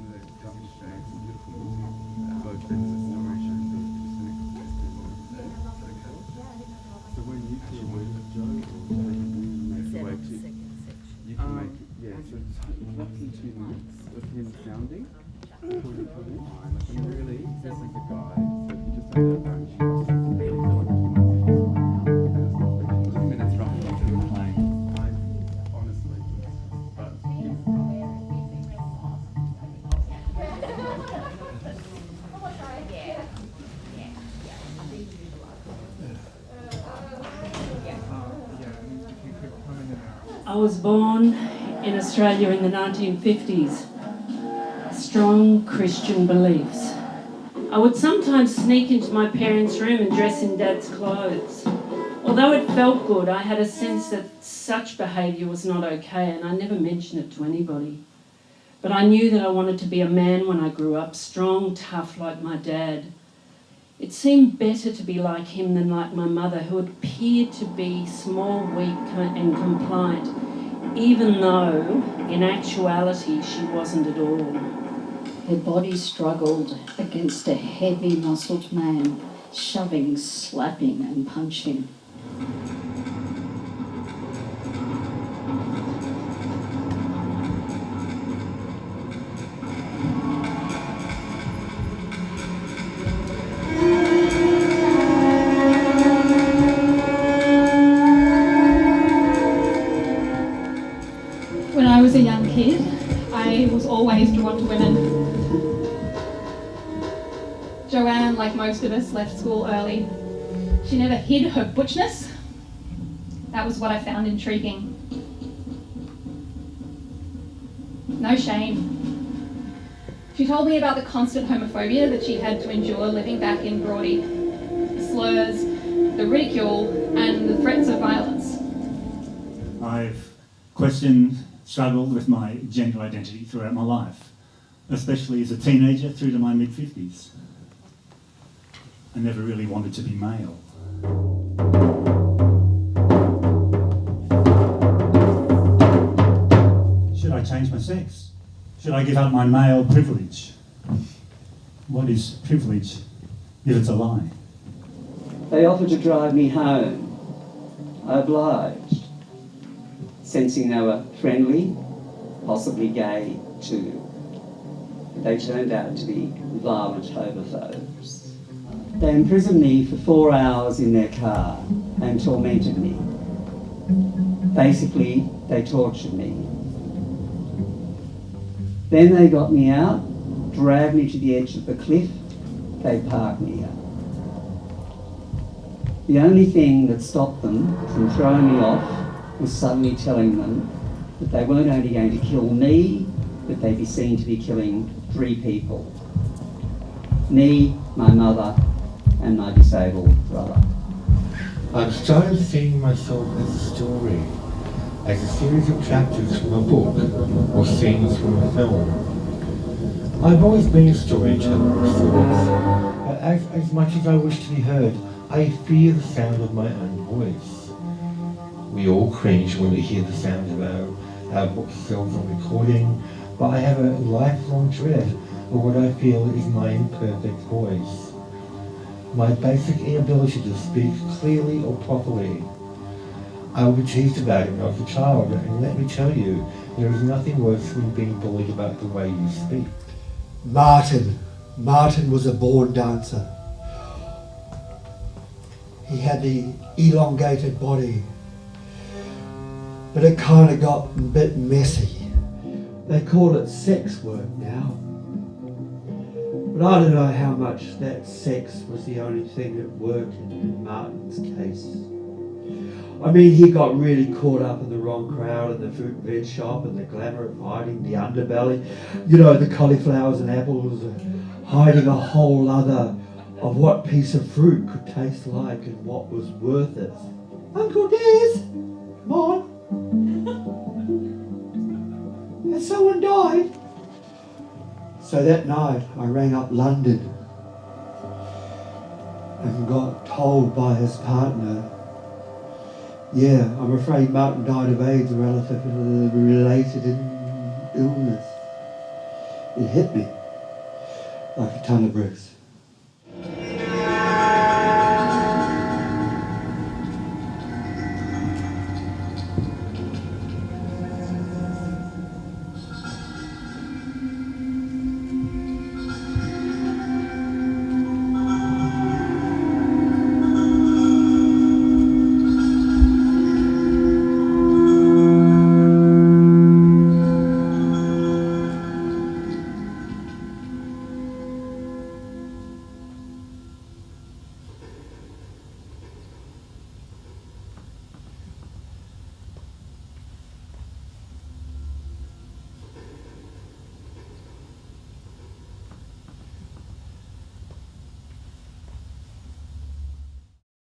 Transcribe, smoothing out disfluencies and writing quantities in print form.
going to demonstrate some beautiful music, both as a story and just an expression. So when you feel with Joe, make the way to, you can make it, yeah, so it's less than 2 minutes of him sounding before you come in. And really, this is a guide, so if you just don't have that, you just really feel like you might be because 2 minutes roughly of him playing, honestly, but I was born in Australia in the 1950s. Strong Christian beliefs. I would sometimes sneak into my parents' room and dress in Dad's clothes. Although it felt good, I had a sense that such behaviour was not okay, and I never mentioned it to anybody. But I knew that I wanted to be a man when I grew up, strong, tough like my dad. It seemed better to be like him than like my mother, who appeared to be small, weak and compliant, even though in actuality she wasn't at all. Her body struggled against a heavy muscled man, shoving, slapping and punching. When I was a young kid, I was always drawn to women. Joanne, like most of us, left school early. She never hid her butchness. That was what I found intriguing. No shame. She told me about the constant homophobia that she had to endure living back in Brawdy. The slurs, the ridicule, and the threats of violence. I've struggled with my gender identity throughout my life, especially as a teenager through to my mid-50s. I never really wanted to be male. Should I change my sex? Should I give up my male privilege? What is privilege if it's a lie? They offered to drive me home. I obliged, sensing they were friendly, possibly gay too. They turned out to be violent homophobes. They imprisoned me for 4 hours in their car and tormented me. Basically, they tortured me. Then they got me out, dragged me to the edge of the cliff, they parked me up. The only thing that stopped them from throwing me off was suddenly telling them that they weren't only going to kill me, but they'd be seen to be killing 3 people. Me, my mother, and my disabled brother. I've started seeing myself as a story, as a series of chapters from a book or scenes from a film. I've always been a storyteller of sorts, but as much as I wish to be heard, I fear the sound of my own voice. We all cringe when we hear the sound of our ourselves on recording, but I have a lifelong dread of what I feel is my imperfect voice. My basic inability to speak clearly or properly. I would be teased about it when I was a child, and let me tell you, there is nothing worse than being bullied about the way you speak. Martin was a born dancer. He had the elongated body, but it kind of got a bit messy. They call it sex work now. But I don't know how much that sex was the only thing that worked in Martin's case. I mean, he got really caught up in the wrong crowd in the fruit and veg shop and the glamour of hiding the underbelly. You know, the cauliflowers and apples, hiding a whole other of what piece of fruit could taste like and what was worth it. Uncle Des, come on. Has someone died? So that night I rang up London and got told by his partner, yeah, I'm afraid Martin died of AIDS, a related illness. it hit me like a ton of bricks.